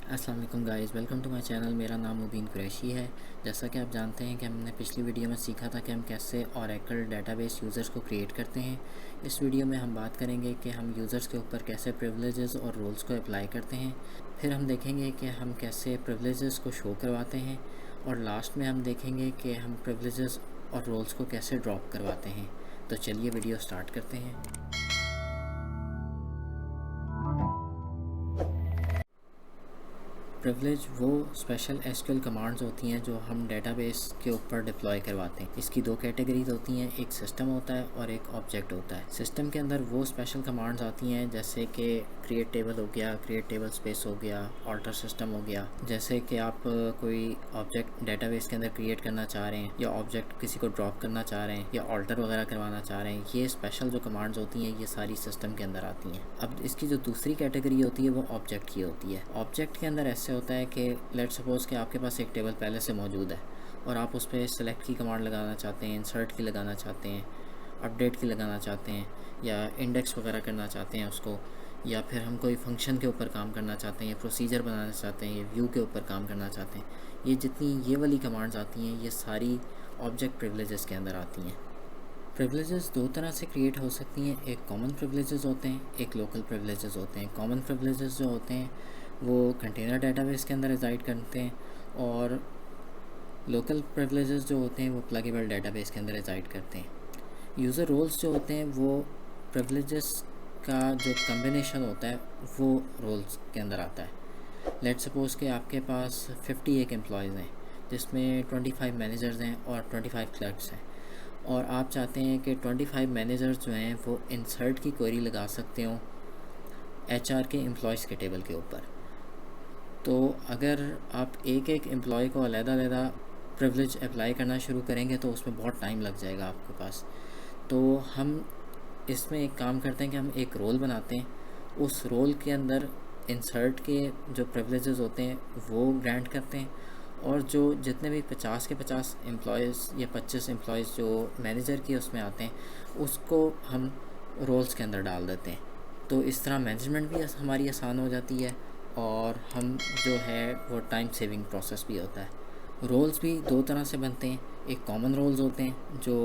अस्सलाम वालेकुम guys, welcome to my channel. मेरा नाम मुबीन कुरैशी है। जैसा कि आप जानते हैं कि हमने पिछली वीडियो में सीखा था कि हम कैसे ओरेकल डेटाबेस यूज़र्स को क्रिएट करते हैं। इस वीडियो में हम बात करेंगे कि हम यूज़र्स के ऊपर कैसे प्रिविलेजेस और रोल्स को अप्लाई करते हैं। फिर हम देखेंगे कि हम कैसे प्रिविलेजेस को शो करवाते हैं, और लास्ट में हम देखेंगे कि हम प्रिविलेजेस और रोल्स को कैसे ड्रॉप करवाते हैं। तो चलिए वीडियो स्टार्ट करते हैं। प्रिविलेज वो स्पेशल एसक्यूएल कमांड्स होती हैं जो हम डेटाबेस के ऊपर डिप्लॉय करवाते हैं। इसकी दो कैटेगरीज होती हैं, एक सिस्टम होता है और एक ऑब्जेक्ट होता है। सिस्टम के अंदर वो स्पेशल कमांड्स आती हैं जैसे कि क्रिएट टेबल हो गया, क्रिएट टेबल स्पेस हो गया, ऑल्टर सिस्टम हो गया। जैसे कि आप कोई ऑब्जेक्ट डेटाबेस के अंदर क्रिएट करना चाह रहे हैं, या ऑब्जेक्ट किसी को ड्रॉप करना चाह रहे हैं, या ऑल्टर वगैरह करवाना चाह रहे हैं, ये स्पेशल जो कमांड्स होती हैं ये सारी सिस्टम के अंदर आती हैं। अब इसकी जो दूसरी कैटेगरी होती है वो ऑब्जेक्ट की होती है। ऑब्जेक्ट के अंदर ऐसे होता है कि लेट्स सपोज कि आपके पास एक टेबल पहले से मौजूद है और आप उस पर सेलेक्ट की कमांड लगाना चाहते हैं, इंसर्ट की लगाना चाहते हैं, अपडेट की लगाना चाहते हैं, या इंडेक्स वगैरह करना चाहते हैं उसको, या फिर हम कोई फंक्शन के ऊपर काम करना चाहते हैं, या प्रोसीजर बनाना चाहते हैं, या व्यू के ऊपर काम करना चाहते हैं। ये जितनी ये वाली कमांड्स आती हैं ये सारी ऑब्जेक्ट प्रिविलेजेस के अंदर आती हैं। प्रिविलेजेस दो तरह से क्रिएट हो सकती हैं, एक कॉमन प्रिविलेजेस होते हैं, एक लोकल प्रिविलेजेस होते हैं। कॉमन प्रिविलेजेस जो होते हैं वो कंटेनर डेटाबेस के अंदर रिजाइड करते हैं, और लोकल प्रिविलेजेस जो होते हैं वो प्लगेबल डेटाबेस के अंदर रिजाइड करते हैं। यूज़र रोल्स जो होते हैं वो प्रिविलेजेस का जो कम्बिनेशन होता है वो रोल्स के अंदर आता है। लेट्स सपोज़ कि आपके पास 51 एम्प्लॉयज़ हैं, जिसमें 25 मैनेजर्स हैं और 25 क्लर्क्स हैं, और आप चाहते हैं कि 25 मैनेजर्स जो हैं वो इंसर्ट की क्वेरी लगा सकते हो एचआर के एम्प्लॉयज़ के टेबल के ऊपर। तो अगर आप एक एक एम्प्लॉय को अलग-अलग प्रिविलेज अप्लाई करना शुरू करेंगे तो उसमें बहुत टाइम लग जाएगा आपके पास। तो हम इसमें एक काम करते हैं कि हम एक रोल बनाते हैं, उस रोल के अंदर इंसर्ट के जो प्रिविलेजेस होते हैं वो ग्रांट करते हैं, और जो जितने भी 50 के 50 एम्प्लॉयज़ या 25 एम्प्लॉयज़ जो मैनेजर की उसमें आते हैं उसको हम रोल्स के अंदर डाल देते हैं। तो इस तरह मैनेजमेंट भी हमारी आसान हो जाती है, और हम जो है वो टाइम सेविंग प्रोसेस भी होता है। रोल्स भी दो तरह से बनते हैं, एक कॉमन रोल्स होते हैं जो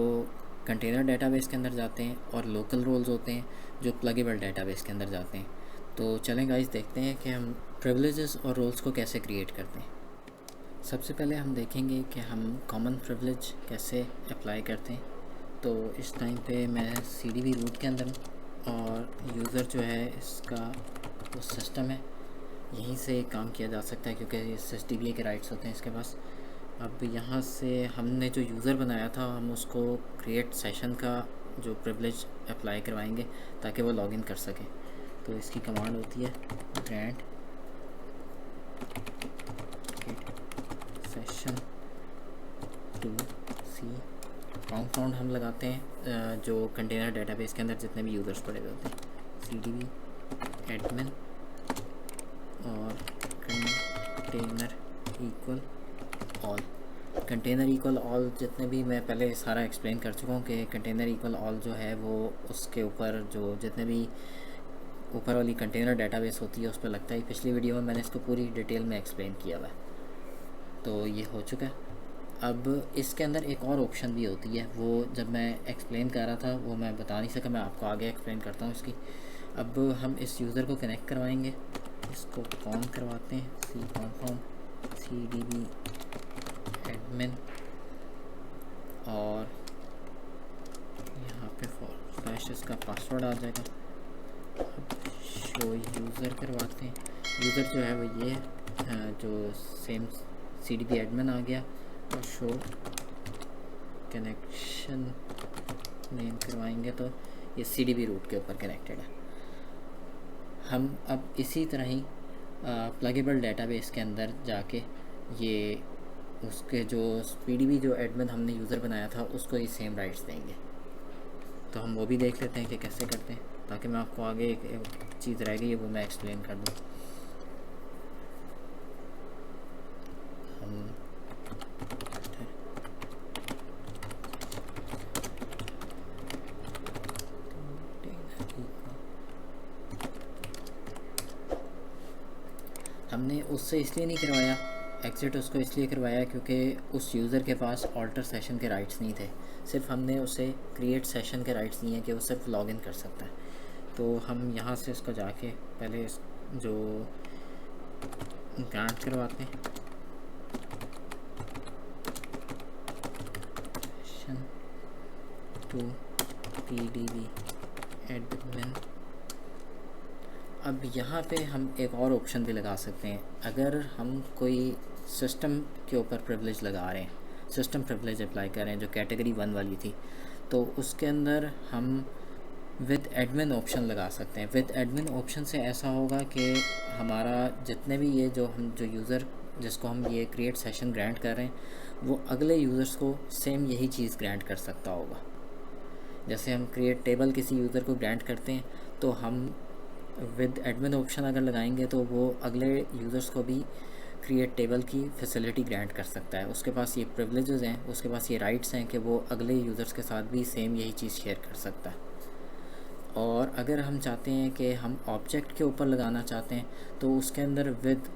कंटेनर डेटाबेस के अंदर जाते हैं, और लोकल रोल्स होते हैं जो प्लगेबल डेटाबेस के अंदर जाते हैं। तो चलें गाइस, देखते हैं कि हम प्रिविलेजेस और रोल्स को कैसे क्रिएट करते हैं। सबसे पहले हम देखेंगे कि हम कॉमन प्रिविलेज कैसे अप्लाई करते हैं। तो इस टाइम पे मैं सीडीबी रूट के अंदर हूँ, और यूज़र जो है इसका वो सिस्टम है, यहीं से काम किया जा सकता है क्योंकि SSDBA के राइट्स होते हैं इसके पास। अब यहाँ से हमने जो यूज़र बनाया था हम उसको क्रिएट सेशन का जो प्रिविलेज अप्लाई करवाएंगे ताकि वो लॉगिन कर सके। तो इसकी कमांड होती है grant session to Scott हम लगाते हैं जो कंटेनर डेटाबेस के अंदर जितने भी यूज़र्स पड़े हुए होते हैं, CDB एडमिन और container equal all. Container equal all जितने भी, मैं पहले सारा एक्सप्लेन कर चुका हूँ कि कंटेनर इक्वल ऑल जो है वो उसके ऊपर जो जितने भी ऊपर वाली कंटेनर डेटाबेस होती है उस पर लगता है। पिछली वीडियो में मैंने इसको पूरी डिटेल में एक्सप्लेन किया हुआ है, तो ये हो चुका है। अब इसके अंदर एक और ऑप्शन भी होती है, वो जब मैं एक्सप्लेन कर रहा था वो मैं बता नहीं सका, मैं आपको आगे एक्सप्लेन करता हूँ इसकी। अब हम इस यूज़र को कनेक्ट करवाएंगे, इसको कॉन करवाते हैं cconfirm CDB एडमिन, और यहाँ पे / इसका पासवर्ड आ जाएगा। अब शो यूज़र करवाते हैं। यूज़र जो है वो ये जो सेम CDB एडमिन आ गया, और शो कनेक्शन नेम करवाएंगे तो ये CDB रूट के ऊपर कनेक्टेड है। हम अब इसी तरह ही प्लगेबल डेटाबेस के अंदर जाके ये उसके जो PDB जो एडमिन हमने यूज़र बनाया था उसको ये सेम राइट्स देंगे। तो हम वो भी देख लेते हैं कि कैसे करते हैं, ताकि मैं आपको आगे एक चीज़ रह गई है वो मैं एक्सप्लेन कर दूँ। हम हमने उससे इसलिए नहीं करवाया, एग्ज़िट उसको इसलिए करवाया क्योंकि उस यूज़र के पास ऑल्टर सेशन के राइट्स नहीं थे, सिर्फ हमने उसे क्रिएट सेशन के राइट्स दिए हैं कि वो सिर्फ लॉगिन कर सकता है। तो हम यहाँ से इसको जाके पहले जो ग्रांट करवाते हैं टू PDB एडमिन। अब यहाँ पे हम एक और ऑप्शन भी लगा सकते हैं। अगर हम कोई सिस्टम के ऊपर प्रिविलेज लगा रहे हैं, सिस्टम प्रिविलेज अप्लाई कर रहे हैं जो कैटेगरी 1 वाली थी, तो उसके अंदर हम विद एडमिन ऑप्शन लगा सकते हैं। विद एडमिन ऑप्शन से ऐसा होगा कि हमारा जितने भी ये जो यूज़र जिसको हम ये क्रिएट सेशन ग्रांट कर रहे हैं वो अगले यूज़र्स को सेम यही चीज़ ग्रांट कर सकता होगा। जैसे हम क्रिएट टेबल किसी यूज़र को ग्रांट करते हैं तो हम विद एडमिन ऑप्शन अगर लगाएंगे तो वो अगले यूज़र्स को भी क्रिएट टेबल की फैसिलिटी ग्रांट कर सकता है। उसके पास ये प्रिविलेजेस हैं, उसके पास ये राइट्स हैं कि वो अगले यूज़र्स के साथ भी सेम यही चीज़ शेयर कर सकता है। और अगर हम चाहते हैं कि हम ऑब्जेक्ट के ऊपर लगाना चाहते हैं तो उसके अंदर विद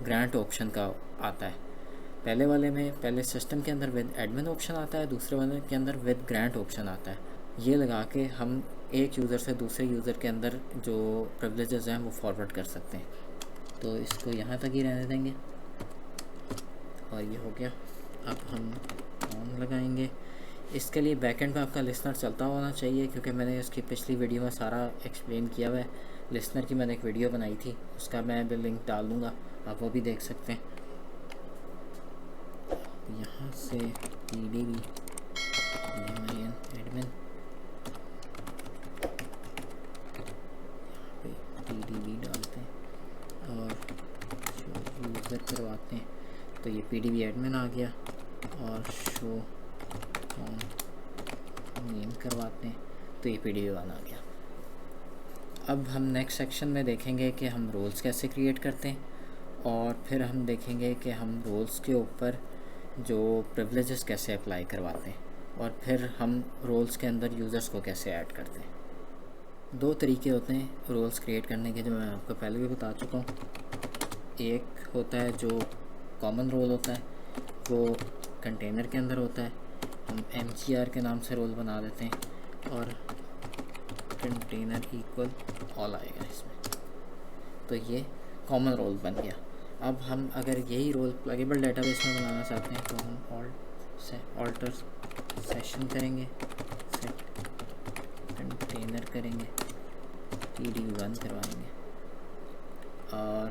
ग्रांट ऑप्शन का आता है। पहले वाले में पहले सिस्टम के अंदर विद एडमिन ऑप्शन आता है, दूसरे वाले के अंदर विद ग्रांट ऑप्शन आता है। ये लगा के हम एक यूज़र से दूसरे यूज़र के अंदर जो प्रिविलेजेस हैं वो फॉरवर्ड कर सकते हैं। तो इसको यहाँ तक ही रहने देंगे और ये हो गया। अब हम ऑन लगाएंगे। इसके लिए बैकएंड में आपका लिसनर चलता होना चाहिए क्योंकि मैंने इसकी पिछली वीडियो में सारा एक्सप्लेन किया हुआ है। लिसनर की मैंने एक वीडियो बनाई थी, उसका मैं भी लिंक डाल दूँगा, आप वो भी देख सकते हैं। यहाँ से PDB एडमिन PDB डालते हैं और शो यूज़र करवाते हैं तो ये PDB एडमिन आ गया और शो ऑन नेम करवाते हैं तो ये PDB 1 आ गया। अब हम नेक्स्ट सेक्शन में देखेंगे कि हम रोल्स कैसे क्रिएट करते हैं और फिर हम देखेंगे कि हम रोल्स के ऊपर जो प्रिविलेजेस कैसे अप्लाई करवाते हैं और फिर हम रोल्स के अंदर यूज़र्स को कैसे ऐड करते हैं। दो तरीके होते हैं रोल्स क्रिएट करने के जो मैं आपको पहले भी बता चुका हूँ। एक होता है जो कॉमन रोल होता है, वो कंटेनर के अंदर होता है, हम MGR के नाम से रोल बना देते हैं और कंटेनर इक्वल ऑल आएगा इसमें, तो ये कॉमन रोल बन गया। अब हम अगर यही रोल प्लगेबल डेटाबेस में बनाना चाहते हैं तो हम ऑल्टर सेशन करेंगे, सेट कंटेनर करेंगे, PDB 1 करवाएंगे और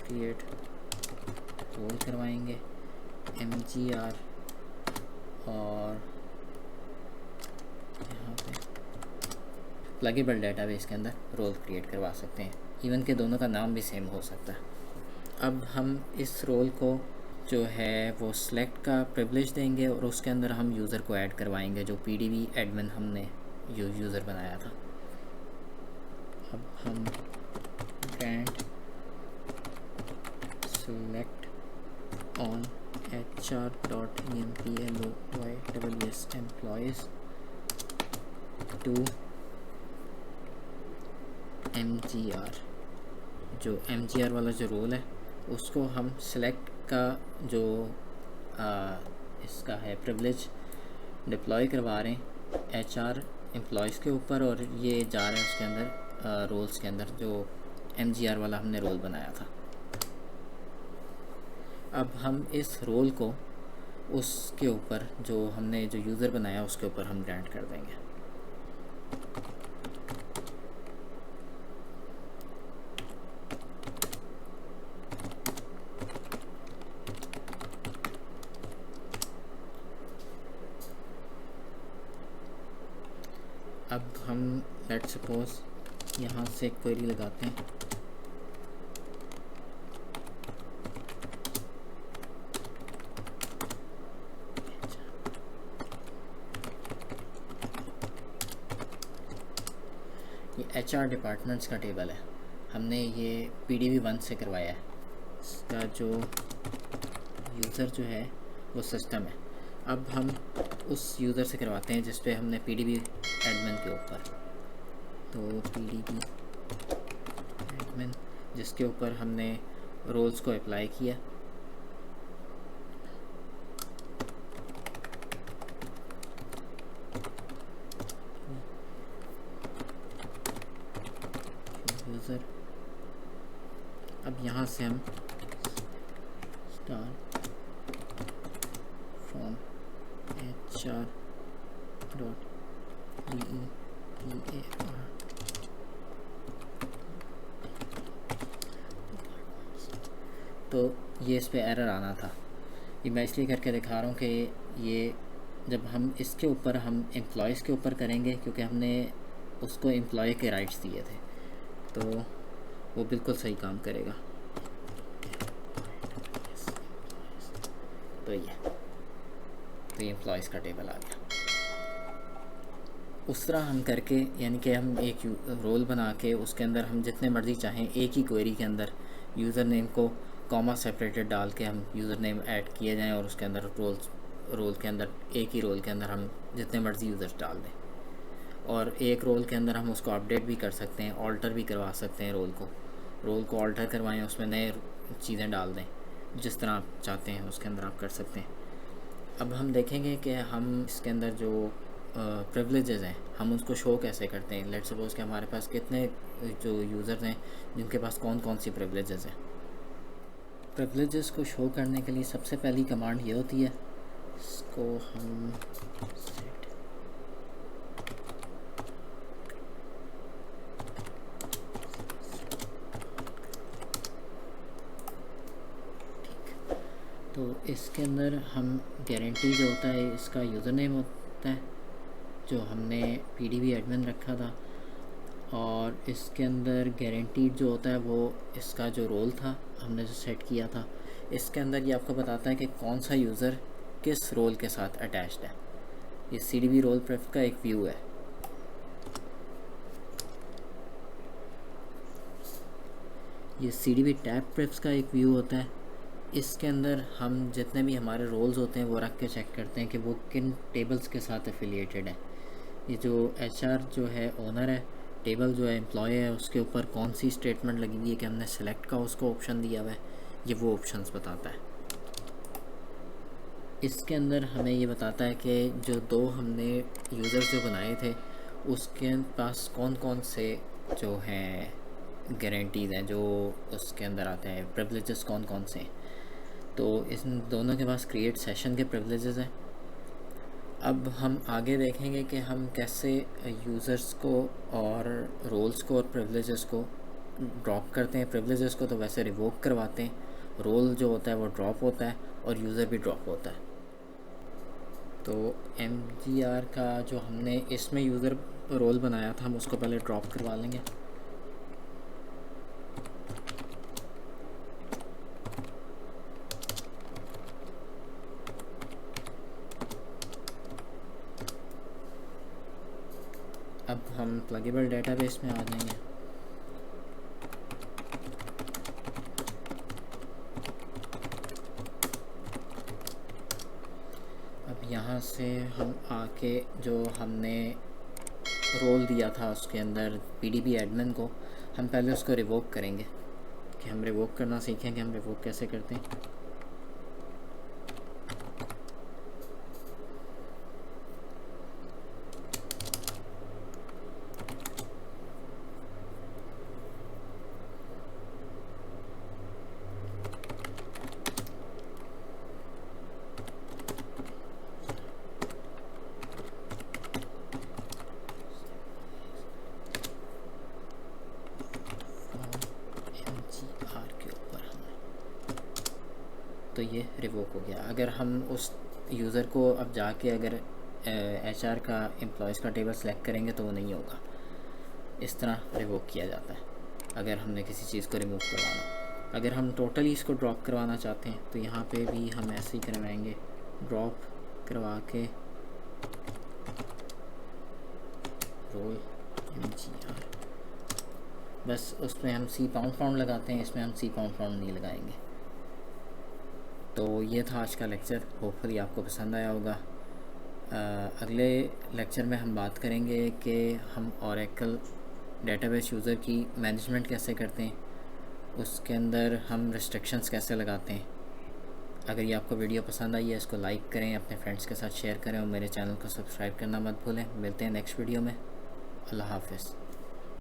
क्रिएट रोल करवाएंगे, MGR और यहाँ पे प्लगेबल डेटाबेस के अंदर रोल क्रिएट करवा सकते हैं। इवन के दोनों का नाम भी सेम हो सकता है। अब हम इस रोल को जो है वो सिलेक्ट का प्रिविलेज देंगे और उसके अंदर हम यूज़र को ऐड करवाएंगे जो PDB एडमिन हमने यूज़र बनाया था। अब हम grant select on HR.employees employees to MGR, जो MGR वाला जो रोल है उसको हम सिलेक्ट का जो इसका है प्रिविलेज डिप्लॉय करवा रहे हैं HR एम्प्लॉयज़ के ऊपर और ये जा रहा है उसके अंदर रोल्स के अंदर जो MGR वाला हमने रोल बनाया था। अब हम इस रोल को उसके ऊपर जो हमने जो यूज़र बनाया उसके ऊपर हम ग्रांट कर देंगे। अब हम लेट्स सपोज यहाँ से क्वेरी लगाते हैं, ये HR डिपार्टमेंट्स का टेबल है, हमने ये PDB 1 से करवाया है। इसका जो यूज़र जो है वो सिस्टम है। अब हम उस यूज़र से करवाते हैं जिस पे हमने PDB एडमिन के ऊपर, तो PDB एडमिन जिसके ऊपर हमने रोल्स को अप्लाई किया। यूज़र, अब यहाँ से हम star from HR dot DEPAR तो ये इस पे एरर आना था। ये मैं इसलिए करके दिखा रहा हूँ कि ये जब हम इसके ऊपर हम एम्प्लॉयज़ के ऊपर करेंगे, क्योंकि हमने उसको एम्प्लॉय के राइट्स दिए थे, तो वो बिल्कुल सही काम करेगा। तो ये एम्प्लॉयज़ का टेबल आ गया। उस तरह हम करके, यानी कि हम एक रोल बना के उसके अंदर हम जितने मर्ज़ी चाहें एक ही क्वेरी के अंदर यूज़र नेम को कॉमा सेपरेटेड डाल के हम यूज़र नेम ऐड किए जाएँ और उसके अंदर रोल के अंदर एक ही रोल के अंदर हम जितने मर्ज़ी यूज़र्स डाल दें, और एक रोल के अंदर हम उसको अपडेट भी कर सकते हैं, ऑल्टर भी करवा सकते हैं। रोल को ऑल्टर करवाएं, उसमें नए चीज़ें डाल दें, जिस तरह आप चाहते हैं उसके अंदर आप कर सकते हैं। अब हम देखेंगे कि हम इसके अंदर जो प्रिविलेजेस हैं हम उसको शो कैसे करते हैं। लेट्स सपोज कि हमारे पास कितने जो यूज़र्स हैं जिनके पास कौन कौन सी प्रिविलेजेस हैं। प्रिविलेजेस को शो करने के लिए सबसे पहली कमांड ये होती है, इसको हम सेट तो इसके अंदर हम गारंटी जो होता है इसका यूज़र नेम होता है जो हमने PDB एडमिन रखा था, और इसके अंदर गारंटीड जो होता है वो इसका जो रोल था हमने जो सेट किया था, इसके अंदर ये आपको बताता है कि कौन सा यूज़र किस रोल के साथ अटैच्ड है। ये CDB रोल प्रेफ का एक व्यू है। ये CDB टैब प्रेफ्स का एक व्यू होता है। इसके अंदर हम जितने भी हमारे रोल्स होते हैं वो रख के चेक करते हैं कि वो किन टेबल्स के साथ एफिलिएटेड है। ये जो HR जो है ओनर है, टेबल जो है एम्प्लॉय है, उसके ऊपर कौन सी स्टेटमेंट लगी हुई है कि हमने सेलेक्ट का उसको ऑप्शन दिया हुआ है, ये वो ऑप्शंस बताता है। इसके अंदर हमें ये बताता है कि जो दो हमने यूज़र्स जो बनाए थे उसके पास कौन कौन से जो हैं गारंटीज़ हैं जो उसके अंदर आते हैं, प्रिविलेजेस कौन कौन से हैं। तो इन दोनों के पास क्रिएट सेशन के प्रिविलेजेस हैं। अब हम आगे देखेंगे कि हम कैसे यूज़र्स को और रोल्स को और प्रिविलेजेस को ड्रॉप करते हैं। प्रिविलेजेस को तो वैसे रिवोक करवाते हैं, रोल जो होता है वो ड्रॉप होता है और यूज़र भी ड्रॉप होता है। तो MGR का जो हमने इसमें यूज़र रोल बनाया था हम उसको पहले ड्रॉप करवा लेंगे। अब हम प्लगेबल डेटाबेस में आ जाएंगे। अब यहाँ से हम आके जो हमने रोल दिया था उसके अंदर PDB एडमिन को, हम पहले उसको रिवोक करेंगे कि हम रिवोक करना सीखें कि हम रिवोक कैसे करते हैं। तो ये रिवोक हो गया। अगर हम उस यूज़र को अब जाके अगर HR का एम्प्लॉयज़ का टेबल सेलेक्ट करेंगे तो वो नहीं होगा। इस तरह रिवोक किया जाता है अगर हमने किसी चीज़ को रिमूव करवाना। अगर हम टोटली इसको ड्रॉप करवाना चाहते हैं तो यहाँ पे भी हम ऐसे ही करवाएंगे, ड्रॉप करवा के रोल MGR, बस उसमें हम C पाउंड लगाते हैं, इसमें हम C पाउंड नहीं लगाएंगे। तो ये था आज का लेक्चर, होपफुली आपको पसंद आया होगा। अगले लेक्चर में हम बात करेंगे कि हम ओरेकल डेटाबेस यूज़र की मैनेजमेंट कैसे करते हैं उसके अंदर हम रिस्ट्रिक्शंस कैसे लगाते हैं। अगर ये आपको वीडियो पसंद आई है इसको लाइक करें, अपने फ्रेंड्स के साथ शेयर करें और मेरे चैनल को सब्सक्राइब करना मत भूलें। मिलते हैं नेक्स्ट वीडियो में। अल्लाह हाफ़िज़।